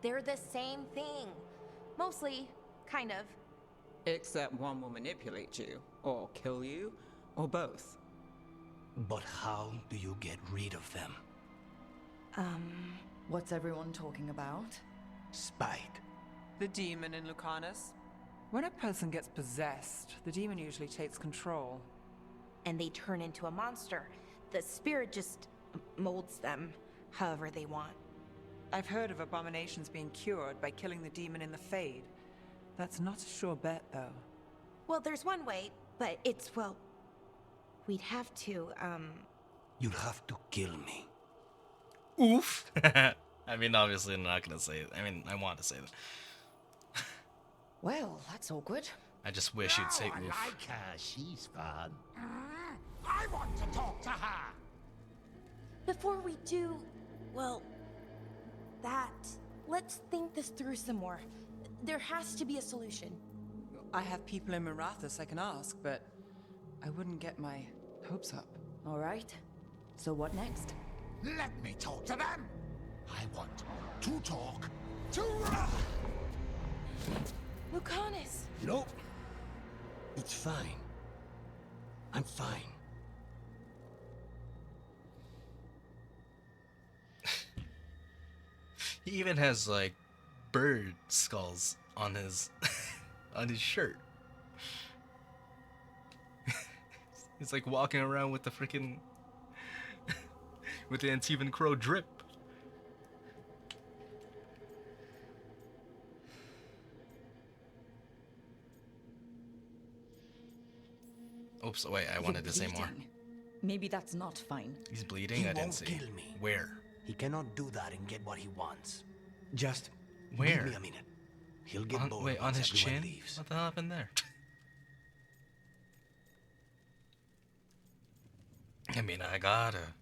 They're the same thing. Mostly, kind of. Except one will manipulate you, or kill you, or both. But how do you get rid of them? What's everyone talking about? Spite. The demon in Lucanus. When a person gets possessed, the demon usually takes control. And they turn into a monster. The spirit just molds them however they want. I've heard of abominations being cured by killing the demon in the Fade. That's not a sure bet, though. Well, there's one way, but it's, well... We'd have to, You'd have to kill me. Oof. I mean, obviously I'm not gonna say it. I mean, I want to say that. Well, that's awkward. I just wish you'd say I oof. like her. She's fun. I want to talk to her. Before we do, well, that... Let's think this through some more. There has to be a solution. I have people in Marathus I can ask, but I wouldn't get my hopes up. All right. So what next? Let me talk to them. I want to talk to... Lucanus! Nope. It's fine. I'm fine. He even has like bird skulls on his on his shirt. He's like walking around with the freaking with the Antivan crow drip. Oops, wait, I wanted to say more. Bleeding. Maybe that's not fine. He's bleeding? He I didn't won't see. kill me. Where? He cannot do that and get what he wants. Just Where? give me a minute. He'll get On, bored wait, on once his everyone chin? leaves. What the hell happened there? I mean, I gotta.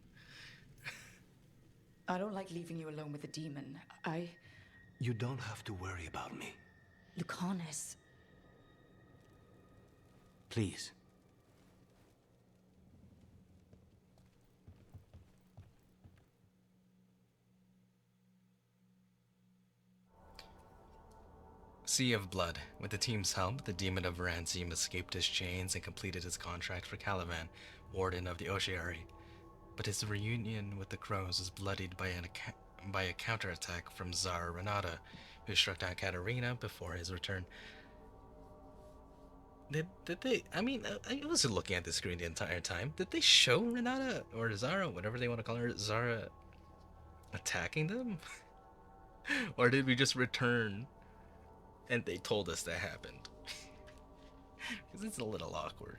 I don't like leaving you alone with the demon. You don't have to worry about me. Lucanus. Please. Sea of Blood. With the team's help, the Demon of Ranzim escaped his chains and completed his contract for Caliban, Warden of the Ossuary. But his reunion with the Crows was bloodied by a counterattack from Tsar Renata, who struck down Katerina before his return. Did they? I mean, I wasn't looking at the screen the entire time. Did they show Renata or Zara, whatever they want to call her, Zara, attacking them? Or did we just return and they told us that happened? Because it's a little awkward.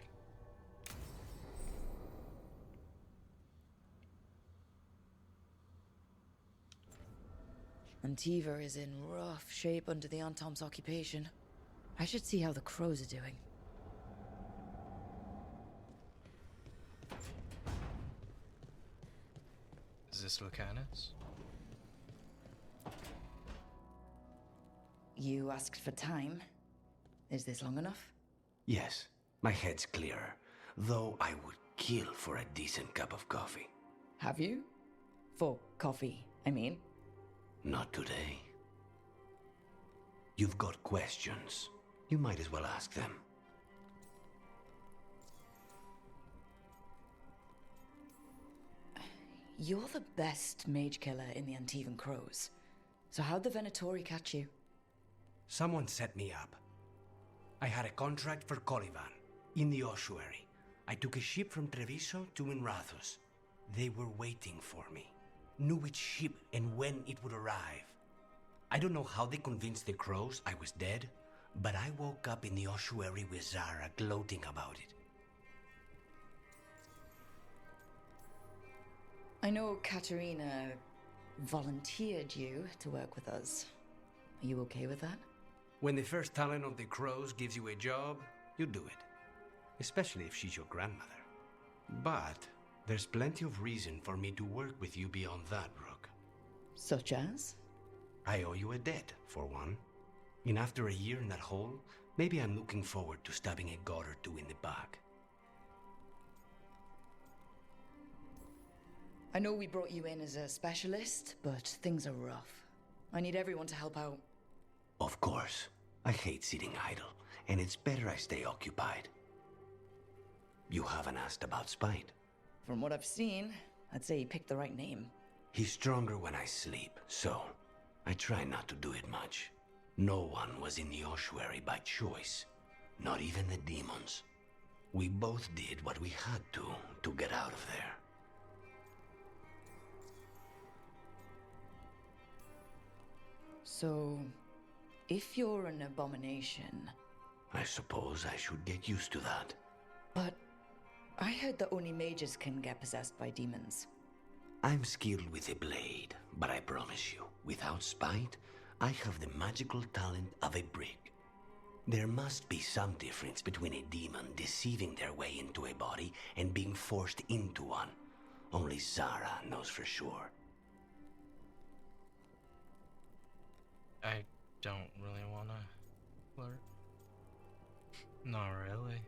Antiva is in rough shape under the Antom's occupation. I should see how the Crows are doing. Is this Lucanus? You asked for time. Is this long enough? Yes, my head's clearer. Though I would kill for a decent cup of coffee. Have you? For coffee, I mean. Not today. You've got questions. You might as well ask them. You're the best mage killer in the Antivan Crows. So how'd the Venatori catch you? Someone set me up. I had a contract for Colivan, in the ossuary. I took a ship from Treviso to Minrathus. They were waiting for me. Knew which ship and when it would arrive. I don't know how they convinced the Crows I was dead, but I woke up in the ossuary with Zara gloating about it. I know Katerina volunteered you to work with us. Are you okay with that? When the first talent of the Crows gives you a job, you do it. Especially if she's your grandmother. But there's plenty of reason for me to work with you beyond that, Rook. Such as? I owe you a debt, for one. And after a year in that hole, maybe I'm looking forward to stabbing a god or two in the back. I know we brought you in as a specialist, but things are rough. I need everyone to help out. Of course. I hate sitting idle, and it's better I stay occupied. You haven't asked about Spite. From what I've seen, I'd say you picked the right name. He's stronger when I sleep, so I try not to do it much. No one was in the ossuary by choice, not even the demons. We both did what we had to get out of there. So, if you're an abomination... I suppose I should get used to that. But I heard that only mages can get possessed by demons. I'm skilled with a blade, but I promise you, without Spite, I have the magical talent of a brick. There must be some difference between a demon deceiving their way into a body and being forced into one. Only Zara knows for sure. I don't really wanna flirt. Not really.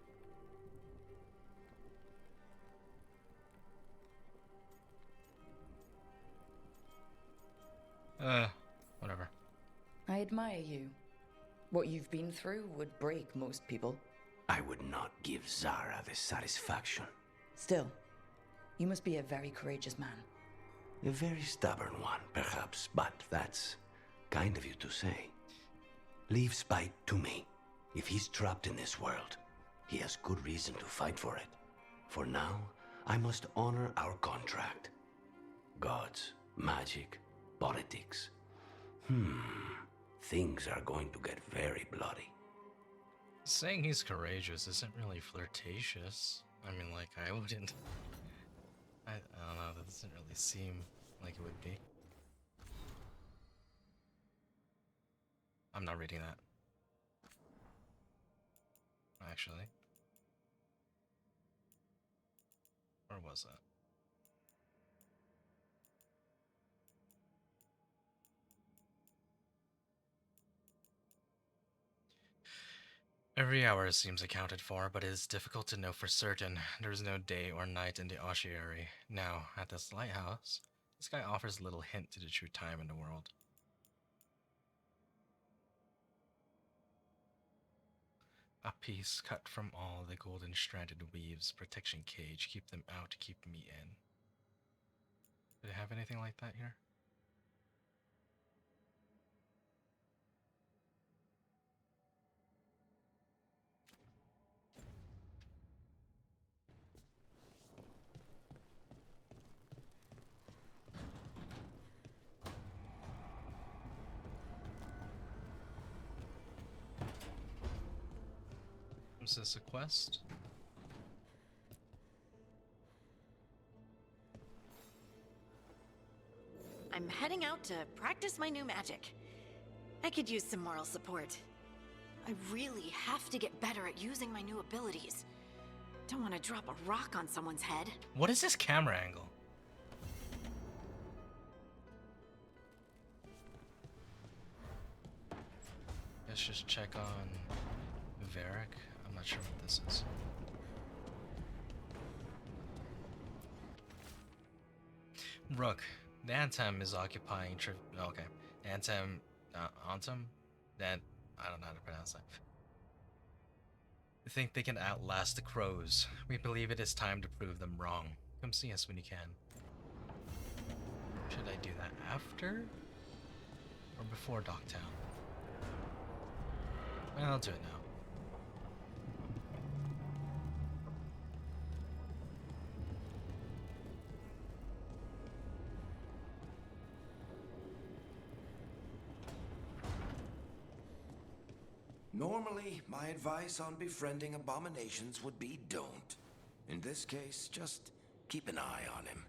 Whatever. I admire you. What you've been through would break most people. I would not give Zara the satisfaction. Still, you must be a very courageous man. A very stubborn one, perhaps, but that's kind of you to say. Leave Spite to me. If he's trapped in this world, he has good reason to fight for it. For now, I must honor our contract. Gods, magic, politics. Things are going to get very bloody. Saying he's courageous isn't really flirtatious. I mean, like, I wouldn't... I don't know, that doesn't really seem like it would be. I'm not reading that. Actually. Or was that? Every hour seems accounted for, but it is difficult to know for certain. There is no day or night in the ossuary. Now, at this lighthouse, this guy offers little hint to the true time in the world. A piece cut from all the golden stranded weaves, protection cage, keep them out, keep me in. Did it have anything like that here? Is this a quest? I'm heading out to practice my new magic. I could use some moral support. I really have to get better at using my new abilities. Don't want to drop a rock on someone's head. What is this camera angle? Let's just check on Varric. I'm not sure what this is. Rook. The Antim is occupying okay. Antim, Antim? Then, I don't know how to pronounce that. They think they can outlast the crows. We believe it is time to prove them wrong. Come see us when you can. Should I do that after? Or before Docktown? Well, I'll do it now. Normally, my advice on befriending abominations would be don't. In this case, just keep an eye on him.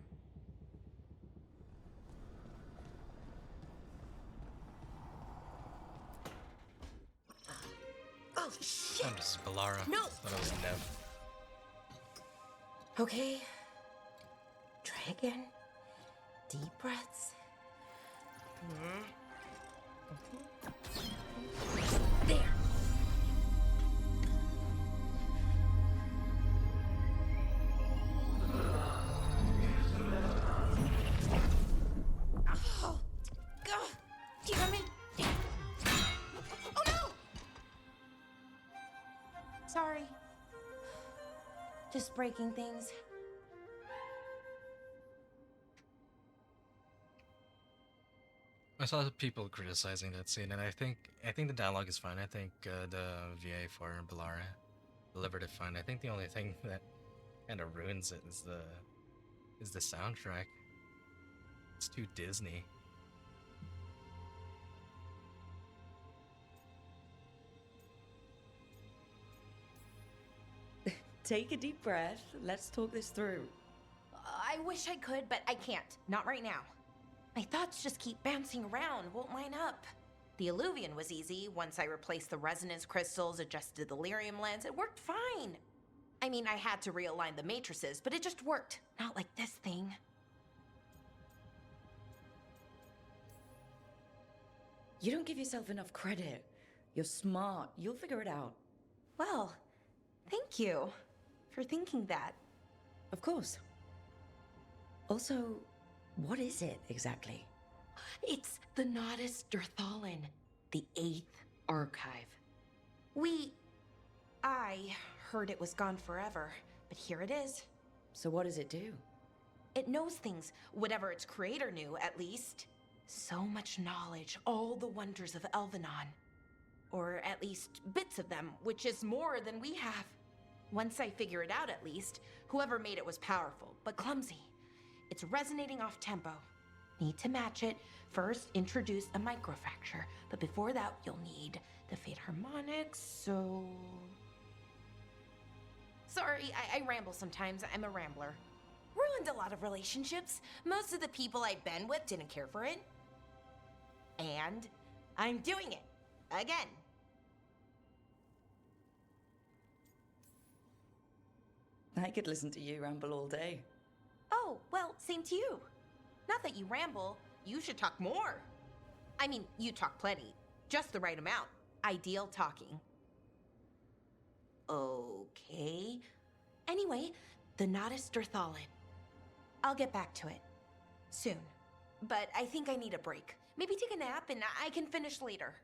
Oh, shit! Oh, this is Balara. No! Thought it was Nev. Okay. Try again. Deep breaths. There. Oh, God damn Just breaking things. I saw people criticizing that scene, and I think the dialogue is fine. I think the VA for Bellara delivered it fine. I think the only thing that kind of ruins it is the soundtrack. It's too Disney. Take a deep breath. Let's talk this through. I wish I could, but I can't. Not right now. My thoughts just keep bouncing around, won't line up. The Illuvian was easy. Once I replaced the resonance crystals, adjusted the lyrium lens, it worked fine. I mean, I had to realign the matrices, but it just worked. Not like this thing. You don't give yourself enough credit. You're smart. You'll figure it out. Well, thank you for thinking that. Of course. Also, what is it exactly? It's the Nodus Derthalin, the 8th archive. I heard it was gone forever, but here it is. So what does it do? It knows things, whatever its creator knew, at least. So much knowledge, all the wonders of Elvenon. Or at least bits of them, which is more than we have. Once I figure it out, at least, whoever made it was powerful, but clumsy. It's resonating off tempo. Need to match it. First, introduce a microfracture, but before that, you'll need the Fate harmonics, so... Sorry, I ramble sometimes. I'm a rambler. Ruined a lot of relationships. Most of the people I've been with didn't care for it. And I'm doing it. Again. I could listen to you ramble all day. Oh, well, same to you. Not that you ramble, you should talk more. I mean, you talk plenty. Just the right amount. Ideal talking. Okay. Anyway, the Nodus Derthalin. I'll get back to it. Soon. But I think I need a break. Maybe take a nap and I can finish later.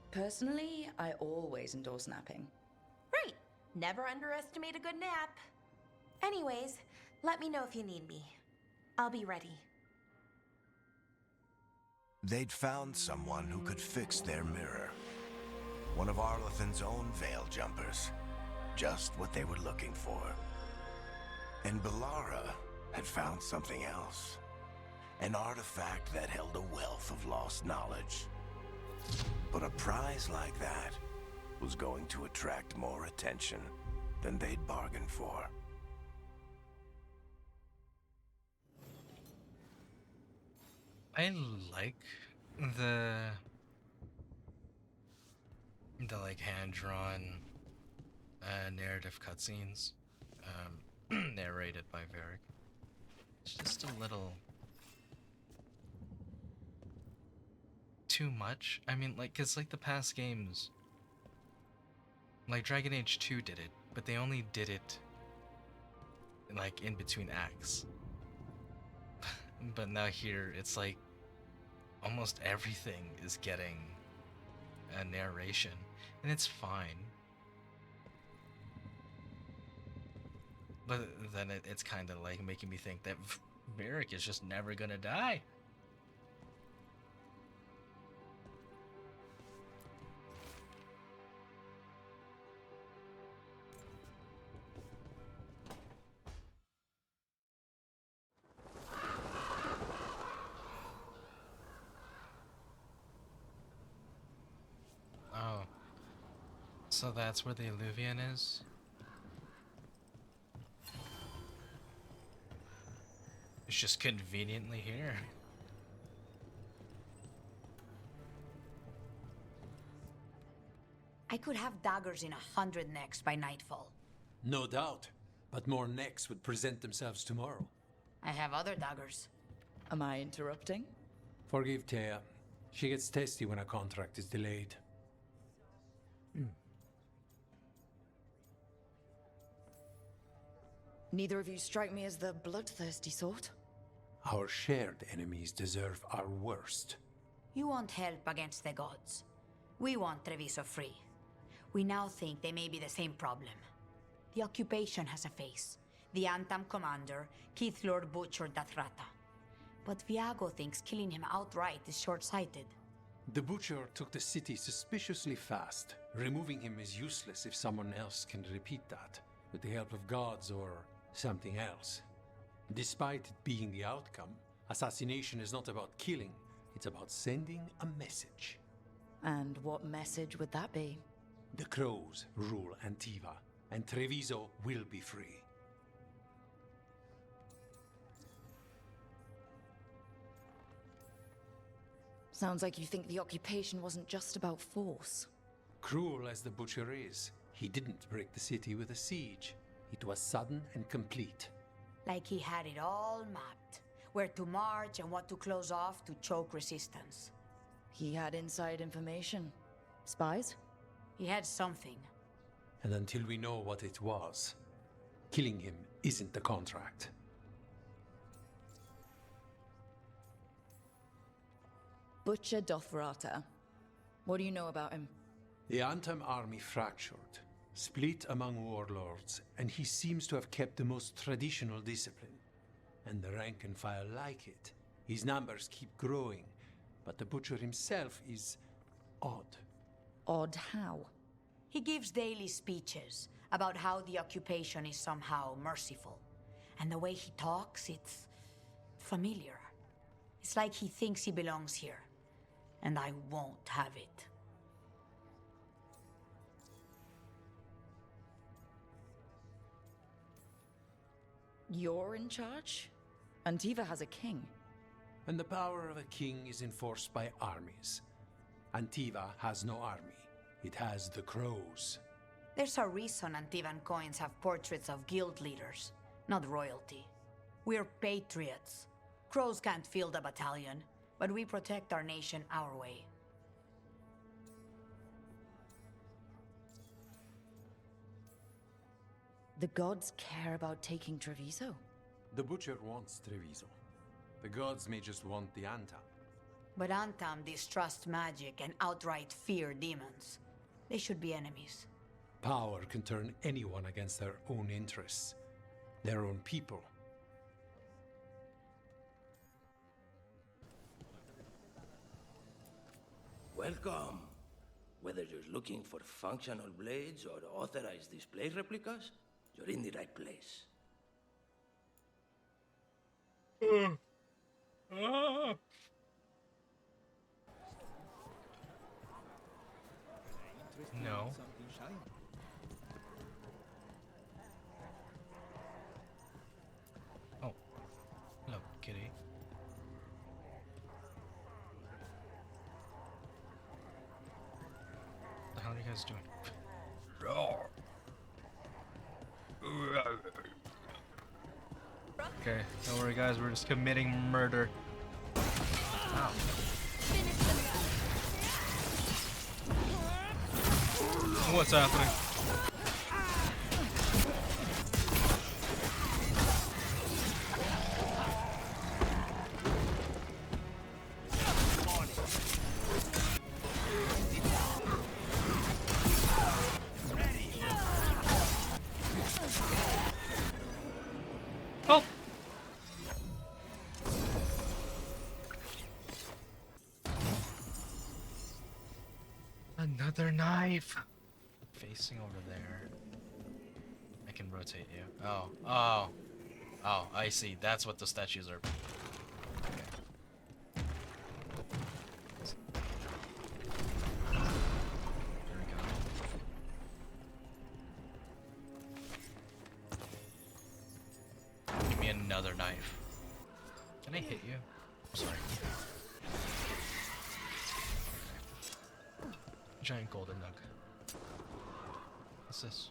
Personally, I always endorse napping. Right. Never underestimate a good nap. Anyways, let me know if you need me. I'll be ready. They'd found someone who could fix their mirror. One of Arlathan's own veil jumpers. Just what they were looking for. And Bellara had found something else. An artifact that held a wealth of lost knowledge. But a prize like that was going to attract more attention than they'd bargained for. I like the like hand-drawn narrative cutscenes narrated by Varric. It's just a little too much. I mean, like, cause like the past games, like Dragon Age 2 did it, but they only did it like in between acts. But now here, it's like almost everything is getting a narration, and it's fine. But then it's kind of like making me think that Varric is just never gonna die. Oh. So that's where the Illuvian is? It's just conveniently here. I could have daggers in 100 necks by nightfall. No doubt, but more necks would present themselves tomorrow. I have other daggers. Am I interrupting? Forgive Thea. She gets testy when a contract is delayed. Neither of you strike me as the bloodthirsty sort. Our shared enemies deserve our worst. You want help against the gods. We want Treviso free. We now think they may be the same problem. The occupation has a face. The Antam commander, Keith Lord Butcher Dathrata. But Viago thinks killing him outright is short-sighted. The Butcher took the city suspiciously fast. Removing him is useless if someone else can repeat that, with the help of gods or something else. Despite it being the outcome, assassination is not about killing, it's about sending a message. And what message would that be? The Crows rule Antiva, and Treviso will be free. Sounds like you think the occupation wasn't just about force. Cruel as the Butcher is, he didn't break the city with a siege. It was sudden and complete. Like he had it all mapped. Where to march and what to close off to choke resistance. He had inside information. Spies? He had something. And until we know what it was, killing him isn't the contract. Butcher Dothrata. What do you know about him? The Antam army fractured, split among warlords, and he seems to have kept the most traditional discipline. And the rank and file like it. His numbers keep growing, but the Butcher himself is odd. Odd how? He gives daily speeches about how the occupation is somehow merciful. And the way he talks, it's familiar. It's like he thinks he belongs here. And I won't have it. You're in charge? Antiva has a king. And the power of a king is enforced by armies. Antiva has no army. It has the Crows. There's a reason Antivan coins have portraits of guild leaders, not royalty. We're patriots. Crows can't field a battalion, but we protect our nation our way. The gods care about taking Treviso? The Butcher wants Treviso. The gods may just want the Antam. But Antam distrust magic and outright fear demons. They should be enemies. Power can turn anyone against their own interests, their own people. Welcome. Whether you're looking for functional blades or authorized display replicas, you're in the right place. No. Oh. Hello, kitty. What the hell are you guys doing? Okay, don't worry guys, we're just committing murder. Ow. What's happening? Oh! Another knife! Facing over there. I can rotate you. Oh. Oh. Oh, I see. That's what the statues are. Okay. There we go. Give me another knife. Can I hit you? I'm sorry. Giant golden nug. What's this?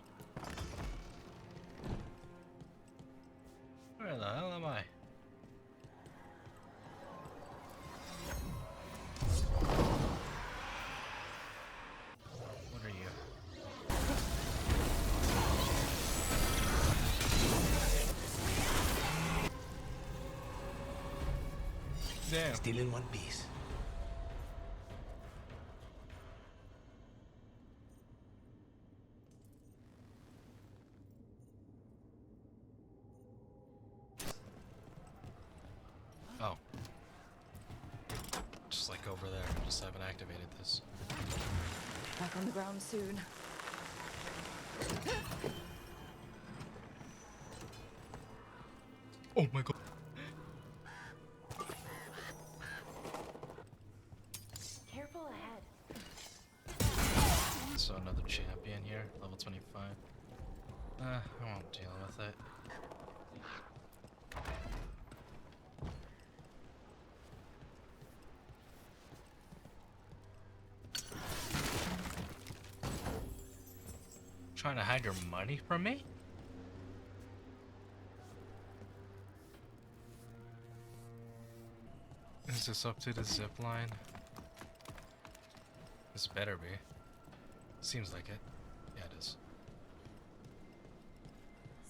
Where the hell am I? What are you? Damn. Still in one piece. Oh. Just like over there. I just haven't activated this. Back on the ground soon. Oh my god. Careful ahead. So another champion here, level 25. I won't deal with it. Trying to hide your money from me? Is this up to the zip line? This better be. Seems like it. Yeah, it is.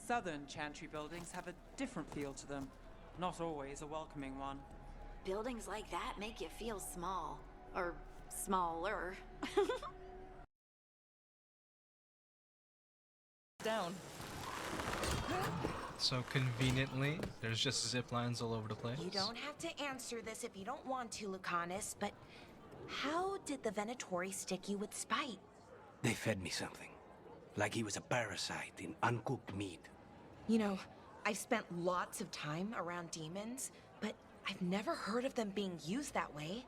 Southern chantry buildings have a different feel to them. Not always a welcoming one. Buildings like that make you feel small. Or smaller. Down. So conveniently, there's just zip lines all over the place. You don't have to answer this if you don't want to, Lucanus, but how did the Venatori stick you with spite? They fed me something. Like he was a parasite in uncooked meat. You know, I've spent lots of time around demons, but I've never heard of them being used that way.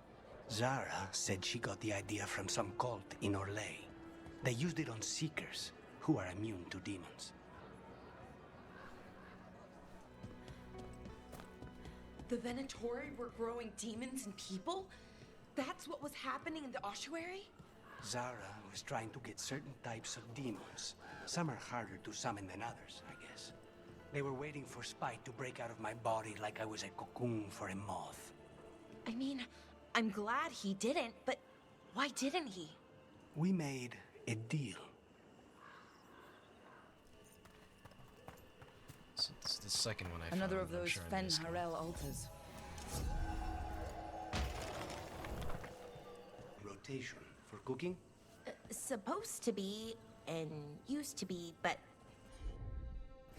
Zara said she got the idea from some cult in Orlais. They used it on seekers who are immune to demons. The Venatori were growing demons in people? That's what was happening in the ossuary? Zara was trying to get certain types of demons. Some are harder to summon than others, I guess. They were waiting for Spite to break out of my body like I was a cocoon for a moth. I mean, I'm glad he didn't, but why didn't he? We made a deal. So it's the second one I found. Another of I'm those sure in Fen this game. Harel altars. Rotation for cooking? Supposed to be, and used to be, but...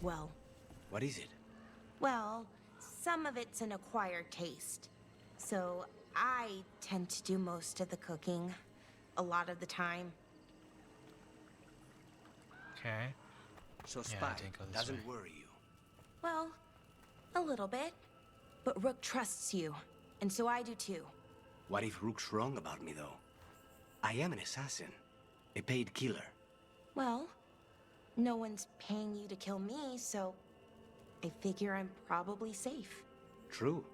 well... What is it? Well, some of it's an acquired taste. So I tend to do most of the cooking, a lot of the time. Okay. So Yeah, Spite didn't go this doesn't way. worry you. Well, a little bit. But Rook trusts you, and so I do too. What if Rook's wrong about me, though? I am an assassin. A paid killer. Well, no one's paying you to kill me, so I figure I'm probably safe. True.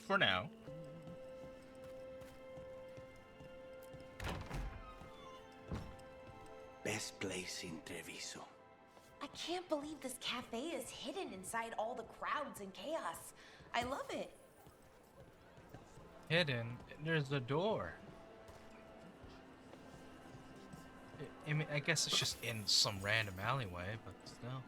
For now. Best place in Treviso. I can't believe this cafe is hidden inside all the crowds and chaos. I love it. Hidden? There's the door. I mean, I guess it's just in some random alleyway, but still.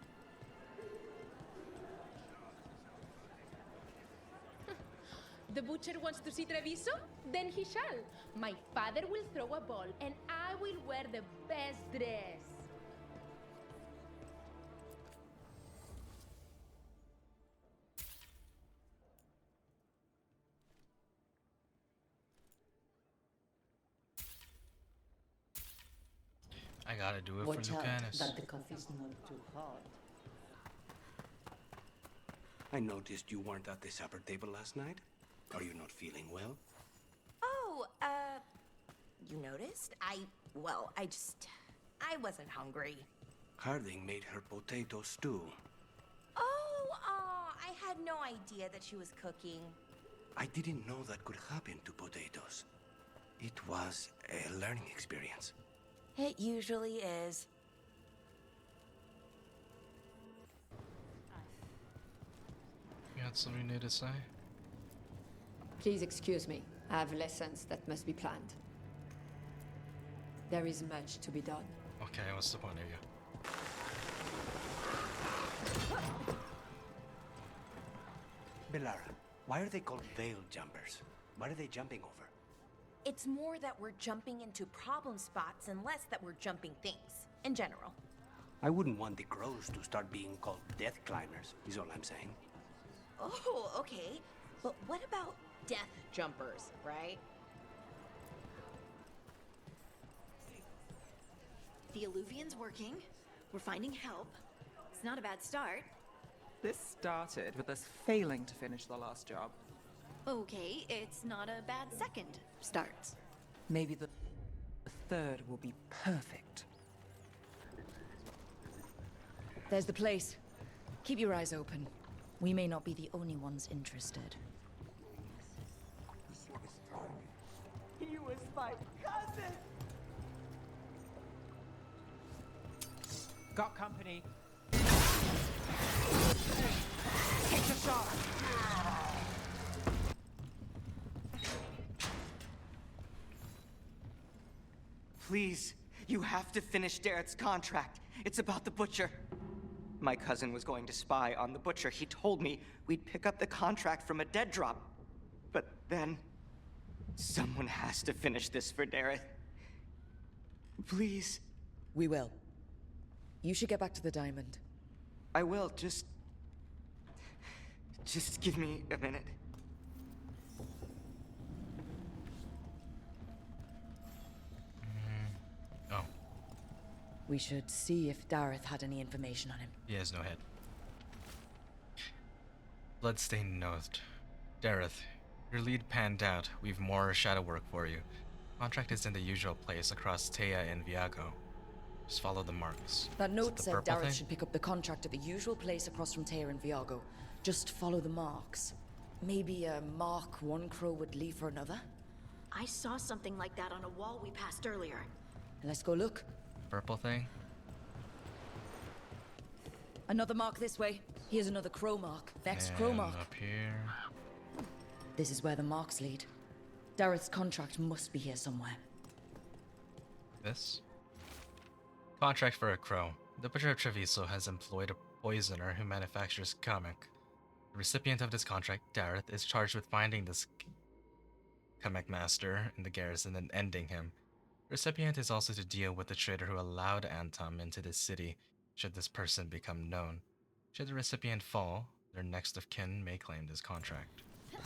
The butcher wants to see Treviso? Then he shall. My father will throw a ball, and I will wear the best dress. I gotta do it Watch for out Lucanus. that the coffee's not too hot. I noticed you weren't at the supper table last night. Are you not feeling well? Oh, you noticed? I wasn't hungry. Harding made her potato stew. Oh, I had no idea that she was cooking. I didn't know that could happen to potatoes. It was a learning experience. It usually is. You had something new to say? Please excuse me. I have lessons that must be planned. There is much to be done. Okay, what's the point of you? Bellara, why are they called veil jumpers? What are they jumping over? It's more that we're jumping into problem spots and less that we're jumping things, in general. I wouldn't want the crows to start being called death climbers, is all I'm saying. Oh, okay. But what about death jumpers, right? The Alluvian's working. We're finding help. It's not a bad start. This started with us failing to finish the last job. Okay, it's not a bad second start. Maybe the third will be perfect. There's the place. Keep your eyes open. We may not be the only ones interested. He was my cousin! Got company. Take the shot! Please, you have to finish Darrett's contract. It's about the Butcher. My cousin was going to spy on the Butcher. He told me we'd pick up the contract from a dead drop. But then, someone has to finish this for Darrett. Please. We will. You should get back to the diamond. I will, just give me a minute. Oh. We should see if Dareth had any information on him. He has no head. Bloodstained note. Dareth, your lead panned out. We've more shadow work for you. Contract is in the usual place across Teia and Viago. Just follow the marks. That note the said purple Dareth thing? should pick up the contract at the usual place across from Teia and Viago. Just follow the marks. Maybe a mark one crow would leave for another? I saw something like that on a wall we passed earlier. Let's go look. Purple thing? Another mark this way. Here's another crow mark. Next crow And mark. up here. This is where the marks lead. Dareth's contract must be here somewhere. This? Contract for a crow. The Butcher of Treviso has employed a poisoner who manufactures Kamek. The recipient of this contract, Dareth, is charged with finding this Kamek master in the garrison and ending him. The recipient is also to deal with the traitor who allowed Antam into the city, should this person become known. Should the recipient fall, their next of kin may claim this contract.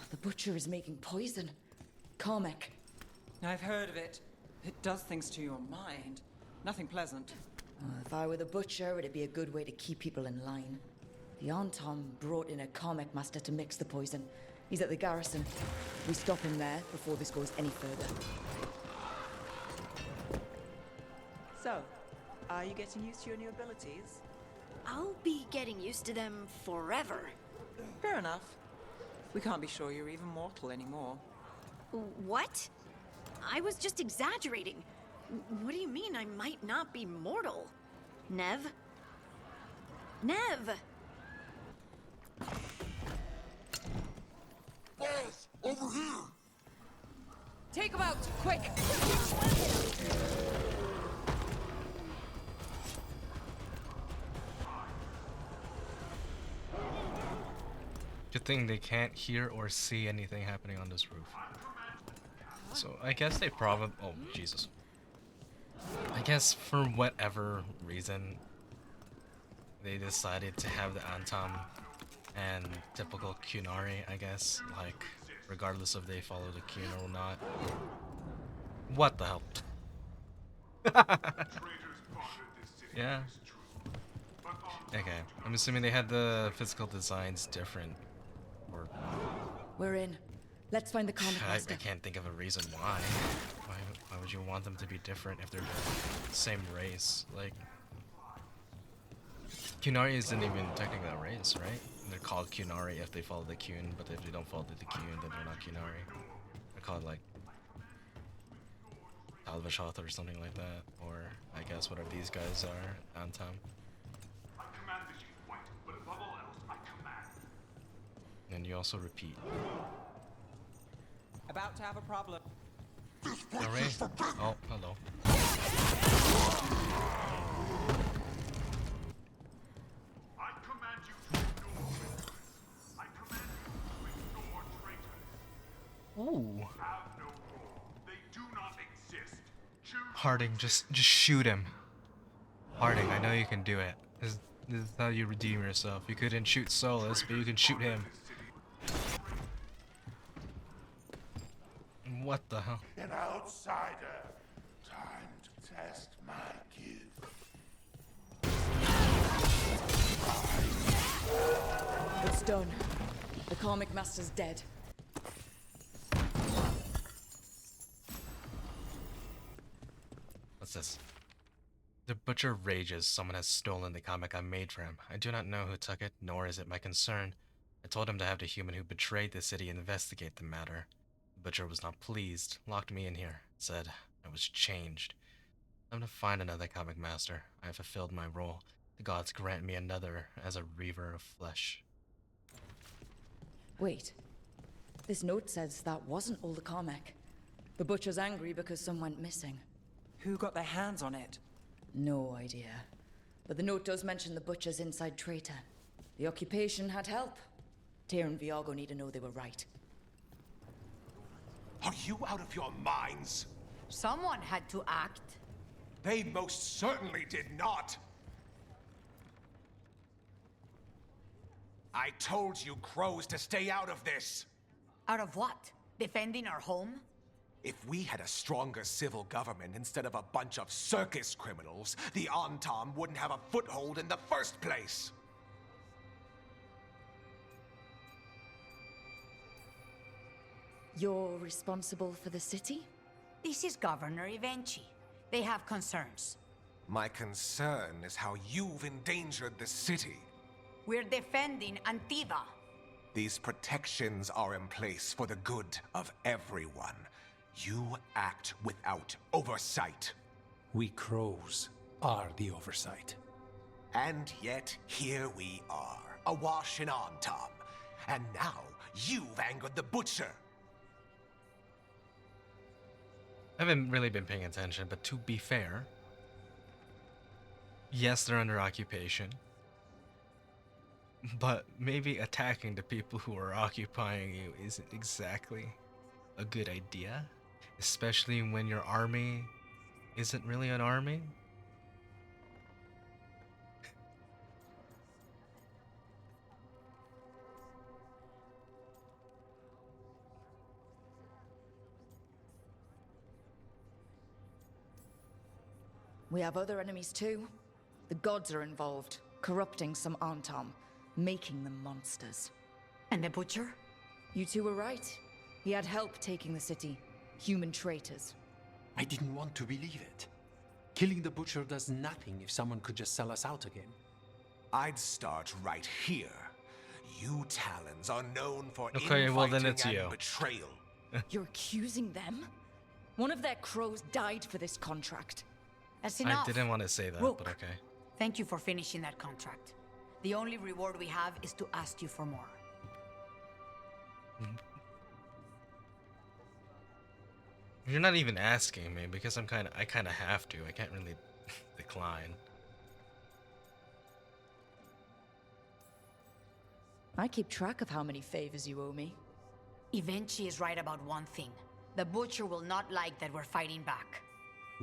The Butcher is making poison. Kamek. I've heard of it. It does things to your mind. Nothing pleasant. If I were the Butcher, it'd be a good way to keep people in line. The Antam brought in a Kamek master to mix the poison. He's at the garrison. We stop him there before this goes any further. So, are you getting used to your new abilities? I'll be getting used to them forever. Fair enough. We can't be sure you're even mortal anymore. What? I was just exaggerating. What do you mean I might not be mortal? Nev? Nev! Boss, over here! Take him out, quick! Good thing they can't hear or see anything happening on this roof. So I guess they probably... Oh, Jesus. I guess for whatever reason, they decided to have the Antam and typical Kunari, I guess. Like, regardless if they follow the Kun or not. What the hell? Yeah. Okay, I'm assuming they had the physical designs different. Or We're in. Let's find the Kamek I master. can't think of a reason why. Why would you want them to be different if they're the same race? Like, Kunari isn't even technically a race, right? They're called Kunari if they follow the Kun, but if they don't follow the Kun, then they're not Kunari. They're called like Talvashoth or something like that, or I guess whatever these guys are, Antam. I command the chief point, but above all else, I command. And you also repeat. About to have a problem. Alright. Oh, hello. I command you to ignore traitors. I command you to ignore traitors. Ooh. Have no role. They do not exist. Choose. Harding, just shoot him. Harding, I know you can do it. This is how you redeem yourself. You couldn't shoot Solus, but you can shoot him. What the hell? An outsider. Time to test my gift. It's done. The Comic Master's dead. What's this? The butcher rages. Someone has stolen the comic I made for him. I do not know who took it, nor is it my concern. I told him to have the human who betrayed the city investigate the matter. The butcher was not pleased, locked me in here, said I was changed. I'm to find another comic master. I have fulfilled my role. The gods grant me another as a reaver of flesh. Wait. This note says that wasn't all the comic. The butcher's angry because some went missing. Who got their hands on it? No idea. But the note does mention the butcher's inside traitor. The occupation had help. Tyr and Viago need to know they were right. Are you out of your minds? Someone had to act. They most certainly did not. I told you crows to stay out of this. Out of what? Defending our home? If we had a stronger civil government instead of a bunch of circus criminals, the Antam wouldn't have a foothold in the first place. You're responsible for the city? This is Governor Ivenchi. They have concerns. My concern is how you've endangered the city. We're defending Antiva. These protections are in place for the good of everyone. You act without oversight. We crows are the oversight. And yet, here we are, awash in Antam. And now, you've angered the butcher. I haven't really been paying attention, but to be fair, yes, they're under occupation. But maybe attacking the people who are occupying you isn't exactly a good idea. Especially when your army isn't really an army. We have other enemies too. The gods are involved, corrupting some Antam, making them monsters. And the butcher? You two were right. He had help taking the city. Human traitors. I didn't want to believe it. Killing the butcher does nothing if someone could just sell us out again. I'd start right here. You Talons are known for okay, well then it's and you. betrayal. You're accusing them? One of their crows died for this contract. That's enough. I didn't want to say that, Rook, but okay. Thank you for finishing that contract. The only reward we have is to ask you for more. You're not even asking me because I kind of have to. I can't really decline. I keep track of how many favors you owe me. Ivenchi is right about one thing. The butcher will not like that we're fighting back.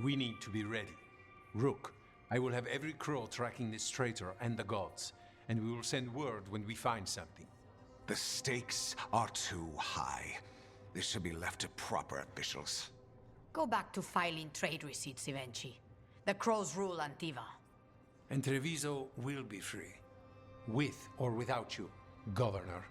We need to be ready. Rook, I will have every crow tracking this traitor and the gods, and we will send word when we find something. The stakes are too high. This should be left to proper officials. Go back to filing trade receipts, Ivenchi. The crows rule Antiva. And Treviso will be free. With or without you, Governor.